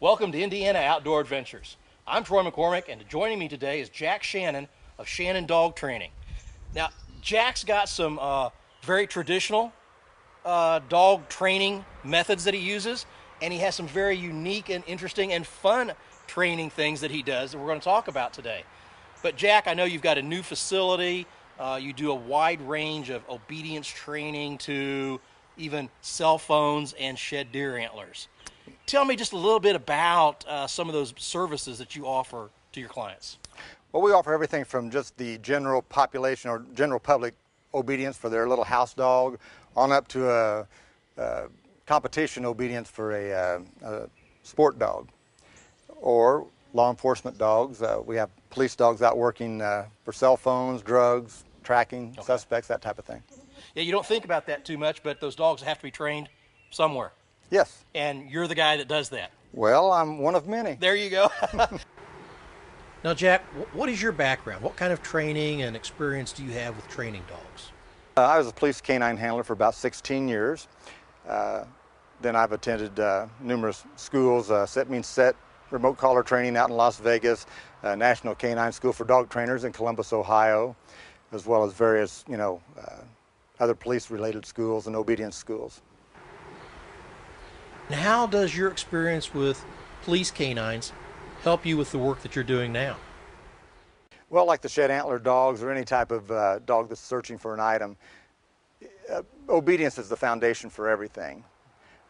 Welcome to Indiana Outdoor Adventures. I'm Troy McCormick, and joining me today is Jack Shannon of Shannon Dog Training. Now, Jack's got some very traditional dog training methods that he uses, and he has some very unique and interesting and fun training things that he does that we're going to talk about today. But Jack, I know you've got a new facility. You do a wide range of obedience training to even cell phones and shed deer antlers. Tell me just a little bit about some of those services that you offer to your clients. Well, we offer everything from just the general population or general public obedience for their little house dog on up to a competition obedience for a sport dog or law enforcement dogs. We have police dogs out working for cell phones, drugs, tracking, suspects, that type of thing. Yeah, you don't think about that too much, but those dogs have to be trained somewhere. Yes. And you're the guy that does that. Well, I'm one of many. There you go. Now, Jack, what is your background? What kind of training and experience do you have with training dogs? I was a police canine handler for about 16 years. Then I've attended numerous schools, set remote collar training out in Las Vegas, National Canine School for Dog Trainers in Columbus, Ohio, as well as various, other police-related schools and obedience schools. Now, how does your experience with police canines help you with the work that you're doing now? Well, like the shed antler dogs or any type of dog that's searching for an item, obedience is the foundation for everything.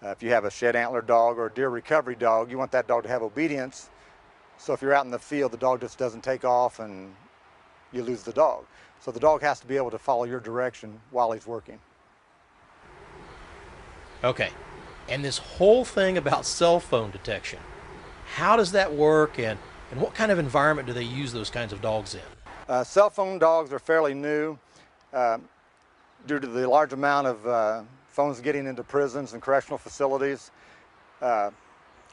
If you have a shed antler dog or a deer recovery dog, you want that dog to have obedience. So if you're out in the field, the dog just doesn't take off and you lose the dog. So the dog has to be able to follow your direction while he's working. Okay. And this whole thing about cell phone detection, how does that work, and what kind of environment do they use those kinds of dogs in? Cell phone dogs are fairly new due to the large amount of phones getting into prisons and correctional facilities.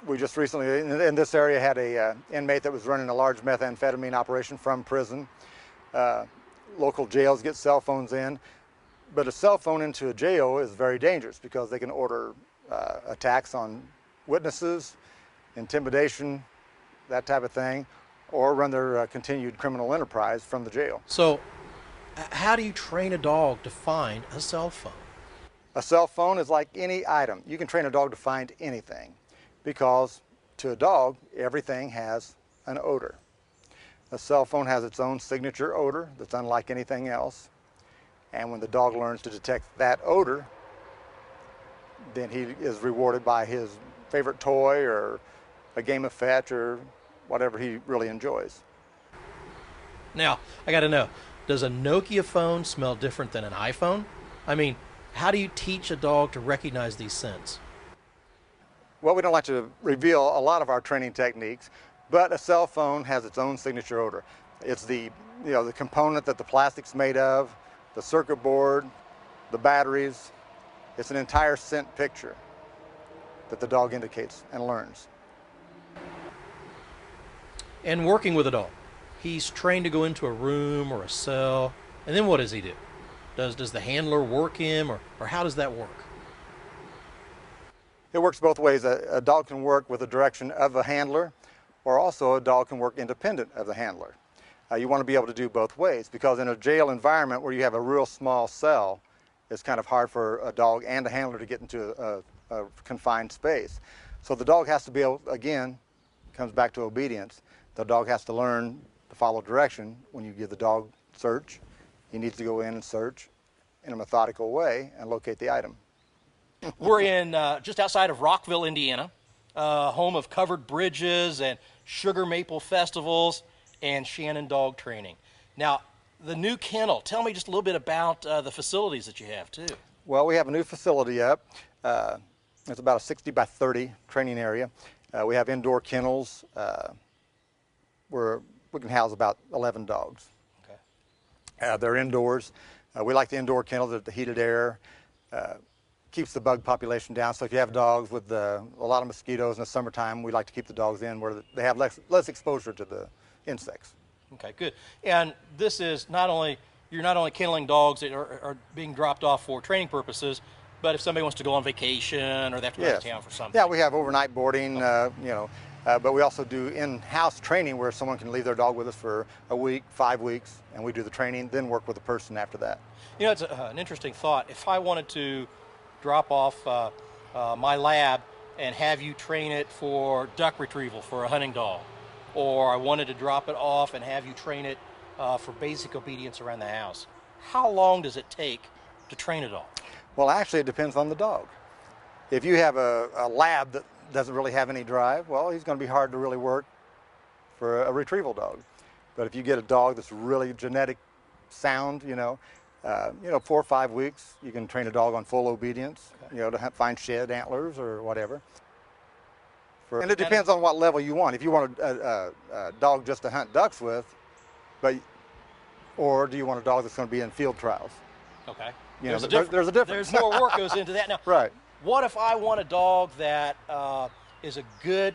We just recently, in this area, had a inmate that was running a large methamphetamine operation from prison. Local jails get cell phones in, but a cell phone into a jail is very dangerous because they can order attacks on witnesses, intimidation, that type of thing, or run their continued criminal enterprise from the jail. So how do you train a dog to find a cell phone? A cell phone is like any item. You can train a dog to find anything because to a dog, everything has an odor. A cell phone has its own signature odor that's unlike anything else. And when the dog learns to detect that odor, then he is rewarded by his favorite toy or a game of fetch or whatever he really enjoys. Now, I got to know, does a Nokia phone smell different than an iPhone? I mean, how do you teach a dog to recognize these scents? Well, we don't like to reveal a lot of our training techniques, but a cell phone has its own signature odor. It's the component that the plastic's made of, the circuit board, the batteries. It's an entire scent picture that the dog indicates and learns. And working with a dog, he's trained to go into a room or a cell, and then what does he do? Does the handler work him, or how does that work? It works both ways. A dog can work with the direction of a handler, or also a dog can work independent of the handler. You want to be able to do both ways, because in a jail environment where you have a real small cell, it's kind of hard for a dog and a handler to get into a confined space. So the dog has to be able, again, comes back to obedience. The dog has to learn to follow direction. When you give the dog search, he needs to go in and search in a methodical way and locate the item. We're in just outside of Rockville, Indiana, home of covered bridges and sugar maple festivals and Shannon dog training. Now, the new kennel, tell me just a little bit about the facilities that you have too. Well, we have a new facility up. It's about a 60 by 30 training area. We have indoor kennels where we can house about 11 dogs. Okay. They're indoors. We like the indoor kennels at the heated air. Keeps the bug population down. So if you have dogs with a lot of mosquitoes in the summertime, we like to keep the dogs in where they have less exposure to the insects. Okay, good. And this is you're not only kenneling dogs that are being dropped off for training purposes, but if somebody wants to go on vacation or they have to go out of town for something. Yeah, we have overnight boarding. But we also do in-house training where someone can leave their dog with us for a week, 5 weeks, and we do the training, then work with the person after that. You know, it's an interesting thought. If I wanted to drop off my lab and have you train it for duck retrieval for a hunting dog, or I wanted to drop it off and have you train it for basic obedience around the house, how long does it take to train a dog? Well, actually, it depends on the dog. If you have a lab that doesn't really have any drive, well, he's going to be hard to really work for a retrieval dog. But if you get a dog that's really genetic sound, 4 or 5 weeks, you can train a dog on full obedience, okay, to find shed antlers or whatever. And it depends on what level you want. If you want a dog just to hunt ducks with, or do you want a dog that's going to be in field trials? Okay. There's a difference. There's more work goes into that. Now, right. What if I want a dog that is a good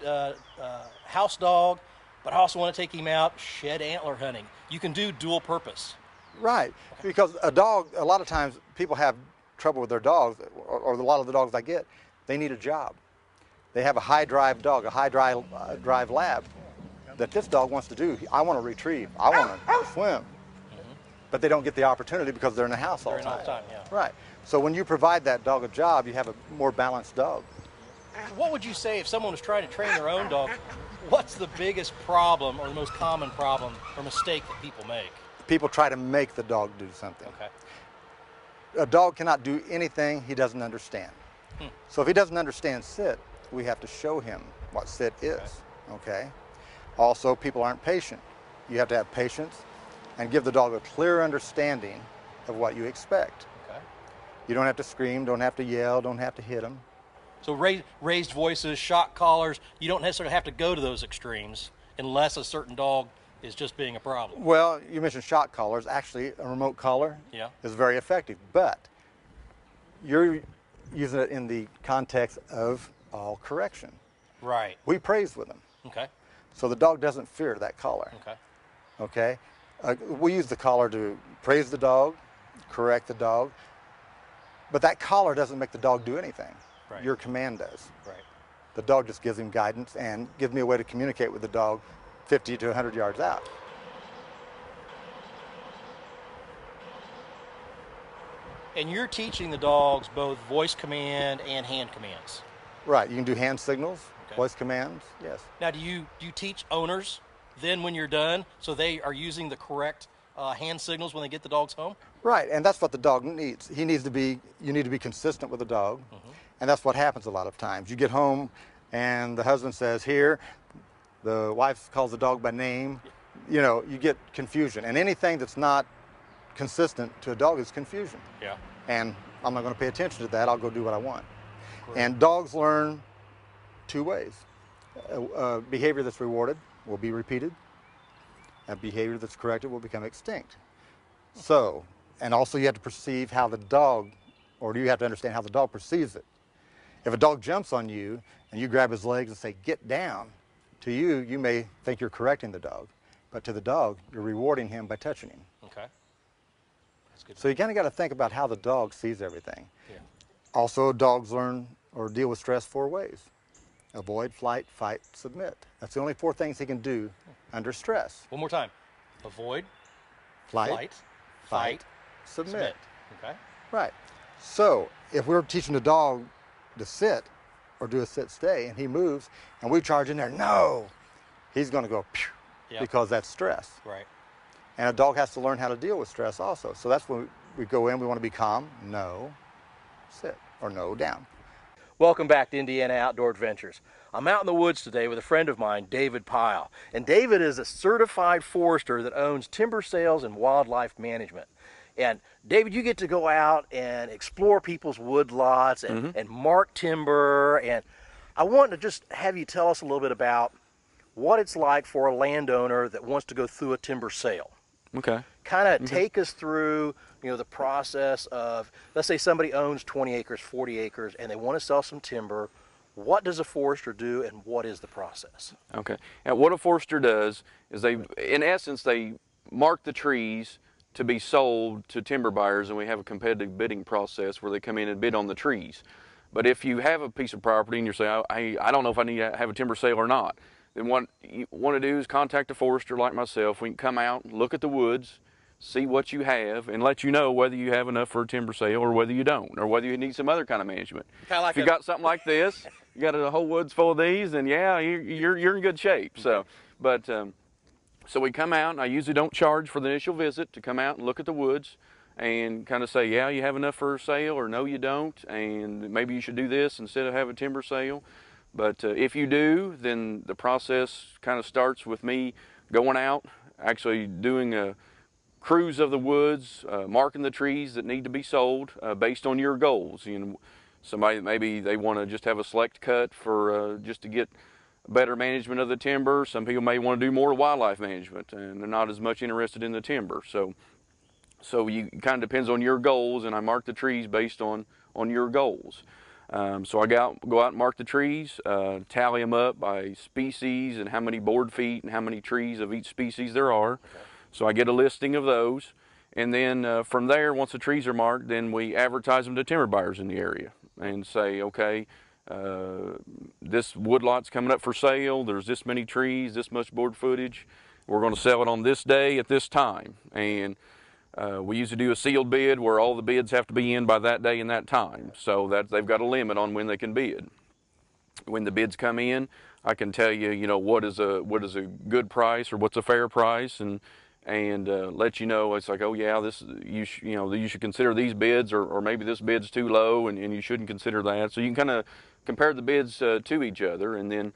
house dog, but I also want to take him out shed antler hunting? You can do dual purpose. Right, okay. Because a dog, a lot of times people have trouble with their dogs, or a lot of the dogs I get, they need a job. They have a high drive dog, a high drive lab that this dog wants to do. I want to retrieve, I want to swim. But they don't get the opportunity because they're in the house all the time. Yeah. Right. So when you provide that dog a job, you have a more balanced dog. What would you say if someone was trying to train their own dog? What's the biggest problem or the most common problem or mistake that people make? People try to make the dog do something. Okay. A dog cannot do anything he doesn't understand. So if he doesn't understand sit, we have to show him what sit is. Okay. Also, people aren't patient. You have to have patience and give the dog a clear understanding of what you expect. Okay. You don't have to scream, don't have to yell, don't have to hit them. So raised voices, shock collars, you don't necessarily have to go to those extremes unless a certain dog is just being a problem. Well, you mentioned shock collars. Actually, a remote collar is very effective, but you're using it in the context of all correction. Right. We praise with them. Okay. So the dog doesn't fear that collar. Okay. Okay. We use the collar to praise the dog, correct the dog, but that collar doesn't make the dog do anything. Right. Your command does. Right. The dog just gives him guidance and gives me a way to communicate with the dog 50 to 100 yards out. And you're teaching the dogs both voice command and hand commands. Right. You can do hand signals, voice commands, yes. Now, do you teach owners then when you're done so they are using the correct hand signals when they get the dogs home? Right, and that's what the dog needs. You need to be consistent with the dog, and that's what happens a lot of times. You get home and the husband says, here, the wife calls the dog by name, you get confusion. And anything that's not consistent to a dog is confusion. Yeah. And I'm not going to pay attention to that. I'll go do what I want. Correct. And dogs learn 2 ways. Behavior that's rewarded will be repeated. A behavior that's corrected will become extinct. So, and also you have to perceive how the dog, or you have to understand how the dog perceives it. If a dog jumps on you and you grab his legs and say, get down, to you, you may think you're correcting the dog, but to the dog, you're rewarding him by touching him. Okay. That's good. So you kind of got to think about how the dog sees everything. Yeah. Also, dogs learn or deal with stress 4 ways. Avoid, flight, fight, submit. That's the only 4 things he can do under stress. One more time. Avoid, flight, fight, submit. Okay. Right. So if we're teaching the dog to sit or do a sit-stay and he moves and we charge in there, no, he's going to go pew, because that's stress. Right. And a dog has to learn how to deal with stress also. So that's when we go in, we want to be calm, no, sit, or no, down. Welcome back to Indiana Outdoor Adventures. I'm out in the woods today with a friend of mine, David Pyle. And David is a certified forester that owns timber sales and wildlife management. And David, you get to go out and explore people's wood lots and mark timber. And I want to just have you tell us a little bit about what it's like for a landowner that wants to go through a timber sale. Okay. Kind of take us through, the process of, let's say somebody owns 20 acres, 40 acres, and they want to sell some timber. What does a forester do, and what is the process? Okay. And what a forester does is in essence, they mark the trees to be sold to timber buyers, and we have a competitive bidding process where they come in and bid on the trees. But if you have a piece of property and you say, I don't know if I need to have a timber sale or not, then what you want to do is contact a forester like myself. We can come out, look at the woods, see what you have, and let you know whether you have enough for a timber sale or whether you don't, or whether you need some other kind of management. Kind of like if you got something like this, you got a whole woods full of these, then yeah, you're in good shape. So, but so we come out, and I usually don't charge for the initial visit to come out and look at the woods and kind of say, yeah, you have enough for a sale, or no, you don't, and maybe you should do this instead of have a timber sale. But if you do, then the process kind of starts with me going out, actually doing a cruise of the woods, marking the trees that need to be sold based on your goals. You know, somebody maybe they want to just have a select cut for just to get better management of the timber. Some people may want to do more wildlife management, and they're not as much interested in the timber. So you kind of depends on your goals, and I mark the trees based on your goals. So I go out and mark the trees, tally them up by species and how many board feet and how many trees of each species there are. Okay. So I get a listing of those, and then from there, once the trees are marked, then we advertise them to timber buyers in the area and say, okay, this woodlot's coming up for sale. There's this many trees, this much board footage. We're going to sell it on this day at this time, and we usually do a sealed bid where all the bids have to be in by that day and that time, so that they've got a limit on when they can bid. When the bids come in, I can tell you, you know, what is a good price or what's a fair price, and let you know. It's like, oh yeah, you should consider these bids, or maybe this bid's too low, and you shouldn't consider that. So you can kind of compare the bids to each other, and then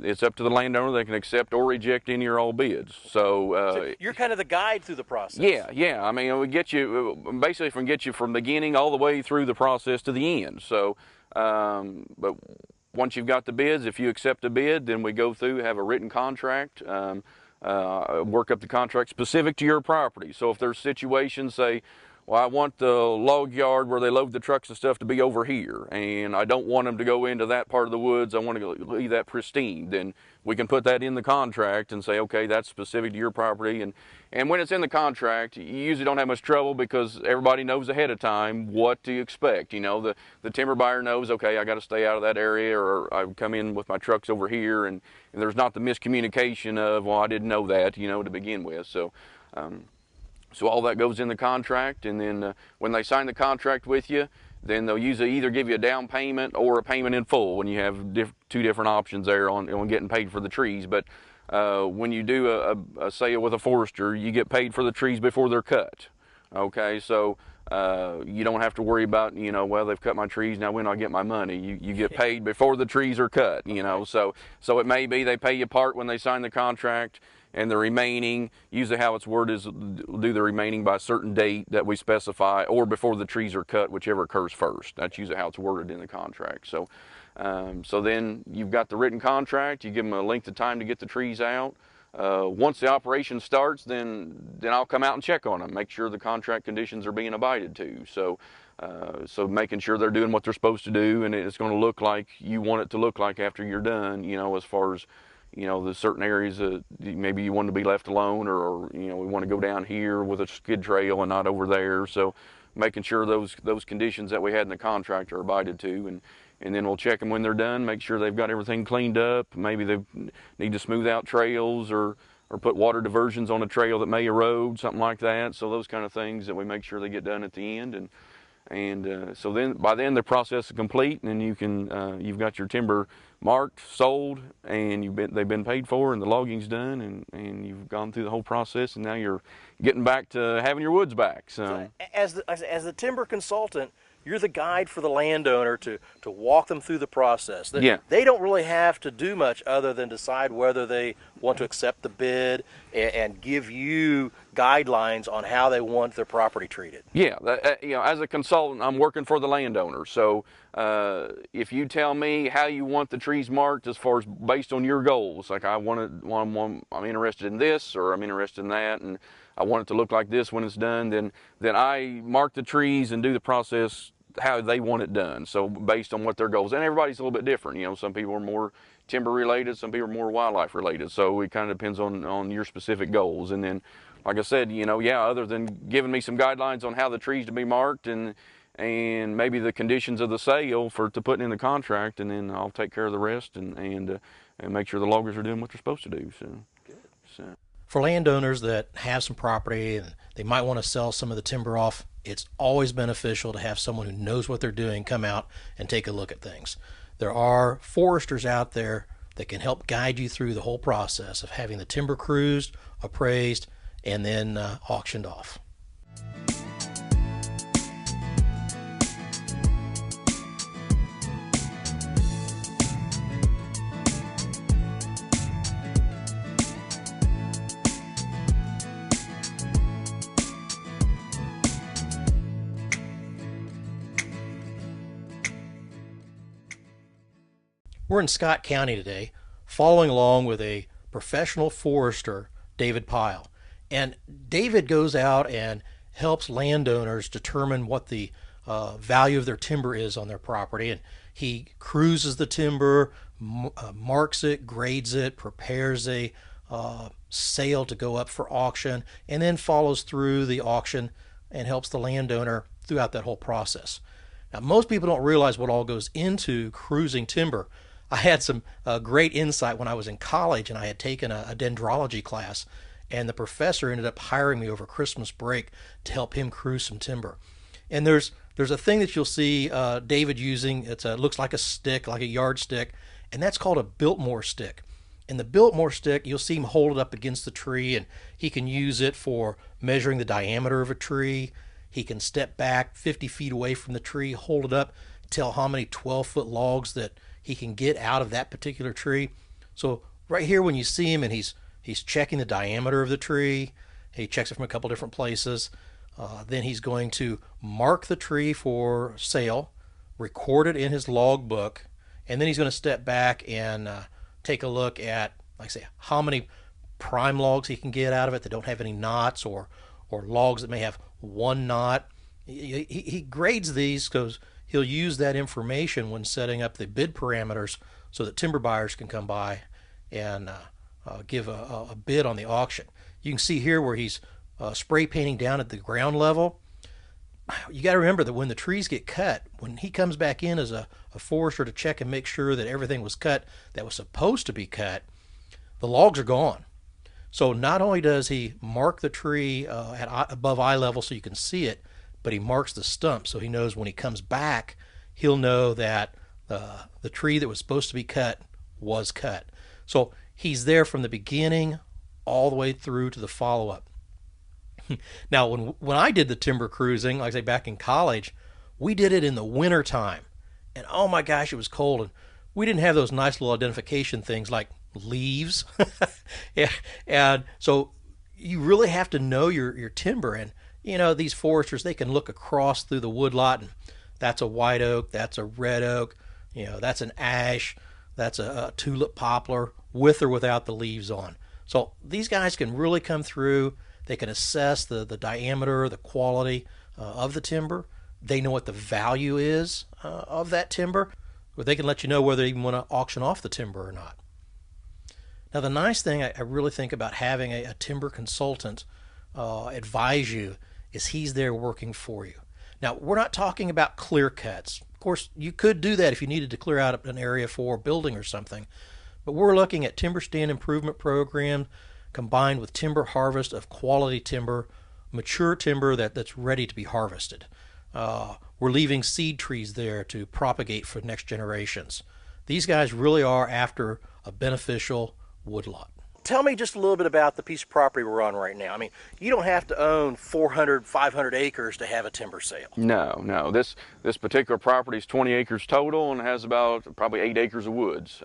it's up to the landowner. They can accept or reject any or all bids. So you're kind of the guide through the process. Yeah. I mean, we get you basically get you from the beginning all the way through the process to the end. So, but once you've got the bids, if you accept a bid, then we go through, have a written contract, work up the contract specific to your property. So if there's situations, say, well, I want the log yard where they load the trucks and stuff to be over here, and I don't want them to go into that part of the woods. I want to leave that pristine. Then we can put that in the contract and say, okay, that's specific to your property. And when it's in the contract, you usually don't have much trouble because everybody knows ahead of time what to expect. You know, the timber buyer knows, okay, I got to stay out of that area, or I come in with my trucks over here, and there's not the miscommunication of, well, I didn't know that, you know, to begin with. So. So all that goes in the contract, and then when they sign the contract with you, then they'll usually either give you a down payment or a payment in full, when you have two different options there on getting paid for the trees. But when you do a sale with a forester, you get paid for the trees before they're cut. Okay, so you don't have to worry about, you know, well, they've cut my trees, now when do I get my money? You get paid before the trees are cut, you know. So it may be they pay you part when they sign the contract, and the remaining, usually how it's worded is do the remaining by a certain date that we specify, or before the trees are cut, whichever occurs first. That's usually how it's worded in the contract. So, so then you've got the written contract. You give them a length of time to get the trees out. Once the operation starts, then I'll come out and check on them, make sure the contract conditions are being abided to. So, so making sure they're doing what they're supposed to do, and it's going to look like you want it to look like after you're done. You know, as far as, you know, the certain areas that maybe you want to be left alone, or you know, we want to go down here with a skid trail and not over there. So making sure those conditions that we had in the contract are abided to, and then we'll check them when they're done, make sure they've got everything cleaned up. Maybe they need to smooth out trails, or put water diversions on a trail that may erode, something like that. So those kind of things that we make sure they get done at the end. And so then by then the process is complete, and then you can you've got your timber marked, sold, and they've been paid for, and the logging's done, and you've gone through the whole process, and now you're getting back to having your woods back. So as the timber consultant, you're the guide for the landowner to walk them through the process. They don't really have to do much other than decide whether they want to accept the bid and give you guidelines on how they want their property treated. Yeah, you know, as a consultant, I'm working for the landowner. So if you tell me how you want the trees marked, as far as based on your goals, like I'm interested in this, or I'm interested in that, and I want it to look like this when it's done, then I mark the trees and do the process how they want it done. So based on what their goals, and everybody's a little bit different. You know, some people are more timber related, some people are more wildlife related. So it kind of depends on your specific goals. And then, like I said, you know, yeah, other than giving me some guidelines on how the trees to be marked, and maybe the conditions of the sale to put in the contract, and then I'll take care of the rest, and and make sure the loggers are doing what they're supposed to do. So. For landowners that have some property and they might want to sell some of the timber off, it's always beneficial to have someone who knows what they're doing come out and take a look at things. There are foresters out there that can help guide you through the whole process of having the timber cruised, appraised, and then auctioned off. We're in Scott County today, following along with a professional forester, David Pyle. And David goes out and helps landowners determine what the value of their timber is on their property. And he cruises the timber, marks it, grades it, prepares a sale to go up for auction, and then follows through the auction and helps the landowner throughout that whole process. Now, most people don't realize what all goes into cruising timber. I had some great insight when I was in college and I had taken a dendrology class, and the professor ended up hiring me over Christmas break to help him cruise some timber. And there's a thing that you'll see David using. It looks like a stick, like a yardstick, and that's called a Biltmore stick. And the Biltmore stick, you'll see him hold it up against the tree, and he can use it for measuring the diameter of a tree. He can step back 50 feet away from the tree, hold it up, tell how many 12-foot logs that he can get out of that particular tree. So right here when you see him and he's checking the diameter of the tree, he checks it from a couple different places. Then he's going to mark the tree for sale, record it in his log book, and then he's going to step back and take a look at, like I say, how many prime logs he can get out of it that don't have any knots, or logs that may have one knot. He grades these because he'll use that information when setting up the bid parameters so that timber buyers can come by and give a bid on the auction. You can see here where he's spray painting down at the ground level. You got to remember that when the trees get cut, when he comes back in as a forester to check and make sure that everything was cut that was supposed to be cut, the logs are gone. So not only does he mark the tree at above eye level so you can see it, but he marks the stump so he knows when he comes back, he'll know that the tree that was supposed to be cut was cut. So he's there from the beginning all the way through to the follow-up. Now, when I did the timber cruising, like I say, back in college, we did it in the winter time. And oh my gosh, it was cold. And we didn't have those nice little identification things like leaves. And so you really have to know your timber. And, you know, these foresters, they can look across through the woodlot, and that's a white oak, that's a red oak, you know, that's an ash, that's a tulip poplar, with or without the leaves on. So these guys can really come through. They can assess the diameter, the quality of the timber. They know what the value is of that timber, or they can let you know whether they even want to auction off the timber or not. Now, the nice thing I really think about having a timber consultant advise you is he's there working for you. Now, we're not talking about clear cuts. Of course, you could do that if you needed to clear out an area for building or something, but we're looking at timber stand improvement program combined with timber harvest of quality timber, mature timber that's ready to be harvested. We're leaving seed trees there to propagate for next generations. These guys really are after a beneficial woodlot. Tell me just a little bit about the piece of property we're on right now. I mean, you don't have to own 400, 500 acres to have a timber sale. No. This particular property is 20 acres total and has about probably 8 acres of woods.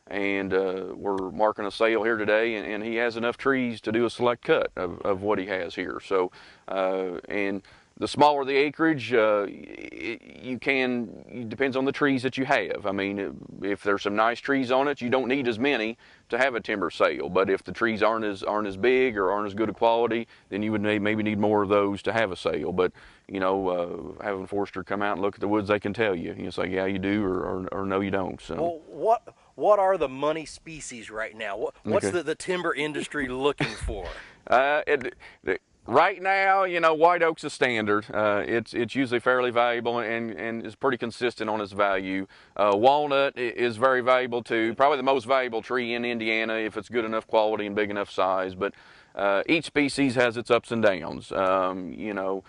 And we're marking a sale here today, and he has enough trees to do a select cut of what he has here. So, and the smaller the acreage, it depends on the trees that you have. I mean, if there's some nice trees on it, you don't need as many to have a timber sale. But if the trees aren't as big or aren't as good a quality, then you would maybe need more of those to have a sale. But you know, having a forester come out and look at the woods, they can tell you. You say, yeah, you do, or no, you don't. So. Well, what are the money species right now? What's okay. the timber industry looking for? Right now, you know, white oak's a standard. It's usually fairly valuable and is pretty consistent on its value. Walnut is very valuable too. Probably the most valuable tree in Indiana if it's good enough quality and big enough size. But each species has its ups and downs. You know,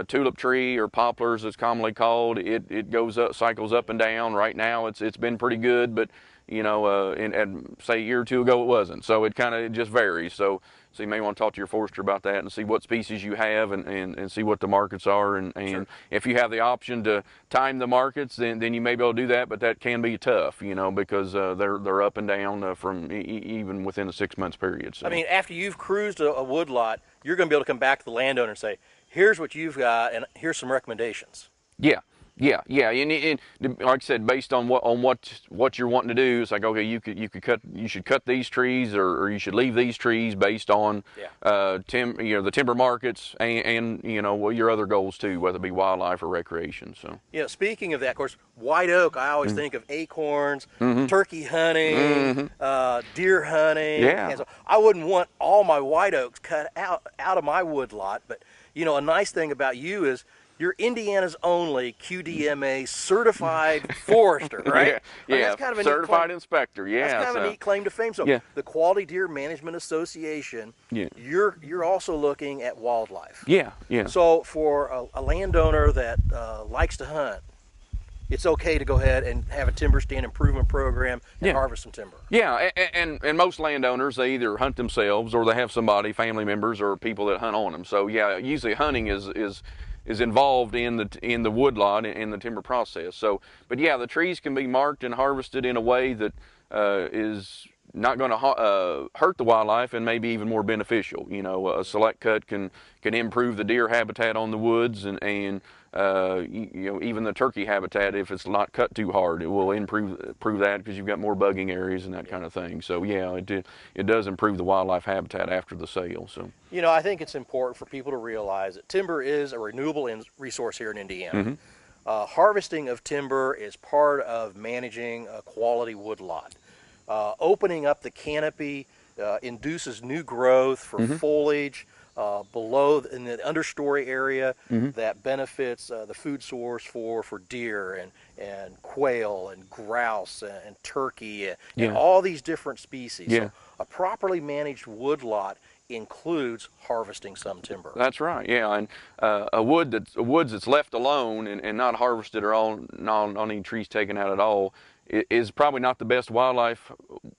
tulip tree or poplar as it's commonly called, it goes up, cycles up and down. Right now, it's been pretty good, but you know, and say a year or two ago it wasn't. So it kind of just varies. So you may want to talk to your forester about that and see what species you have and see what the markets are. And Sure. if you have the option to time the markets, then you may be able to do that, but that can be tough, you know, because they're up and down from even within a 6 months period. So. I mean, after you've cruised a wood lot, you're going to be able to come back to the landowner and say, here's what you've got, and here's some recommendations. Yeah. And like I said, based on what you're wanting to do, it's like, okay, you should cut these trees or you should leave these trees based on the timber markets and you know, well, your other goals too, whether it be wildlife or recreation. So Speaking of that, of course, white oak, I always think of acorns, turkey hunting, deer hunting. Yeah. And so I wouldn't want all my white oaks cut out of my wood lot, but you know, a nice thing about you is you're Indiana's only QDMA certified forester, right? Yeah, That's kind of a certified inspector. Yeah, that's kind of a neat claim to fame. So the Quality Deer Management Association, you're also looking at wildlife. Yeah. So for a landowner that likes to hunt, it's okay to go ahead and have a timber stand improvement program and harvest some timber. Yeah, and most landowners, they either hunt themselves or they have somebody, family members or people that hunt on them. So yeah, usually hunting is involved in the wood lot in the timber process. So, but yeah, the trees can be marked and harvested in a way that is not going to hurt the wildlife and maybe even more beneficial. You know, a select cut can improve the deer habitat on the woods and you know, even the turkey habitat, if it's not cut too hard, it will improve that because you've got more bugging areas and that kind of thing. So yeah, it does improve the wildlife habitat after the sale. So you know, I think it's important for people to realize that timber is a renewable resource here in Indiana. Harvesting of timber is part of managing a quality wood lot. Opening up the canopy induces new growth for foliage below in the understory area that benefits the food source for deer and quail and grouse and turkey and all these different species. So a properly managed wood lot includes harvesting some timber. That's right. Yeah, and a woods that's left alone and not harvested or not any trees taken out at all is probably not the best wildlife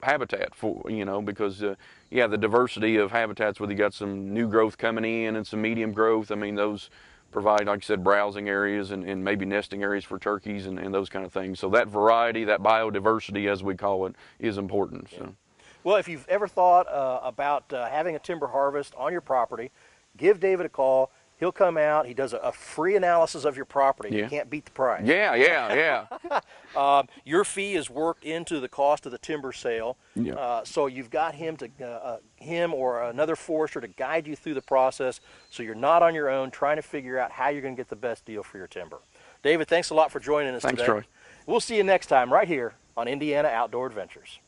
habitat for, you know, because the diversity of habitats, whether you got some new growth coming in and some medium growth, I mean, those provide, like I said, browsing areas and maybe nesting areas for turkeys and those kind of things. So that variety, that biodiversity, as we call it, is important. So. Well, if you've ever thought about having a timber harvest on your property, give David a call. He'll come out. He does a free analysis of your property. You can't beat the price. Yeah. Your fee is worked into the cost of the timber sale. So you've got him or another forester to guide you through the process so you're not on your own trying to figure out how you're going to get the best deal for your timber. David, thanks a lot for joining us today. Thanks, Troy. We'll see you next time right here on Indiana Outdoor Adventures.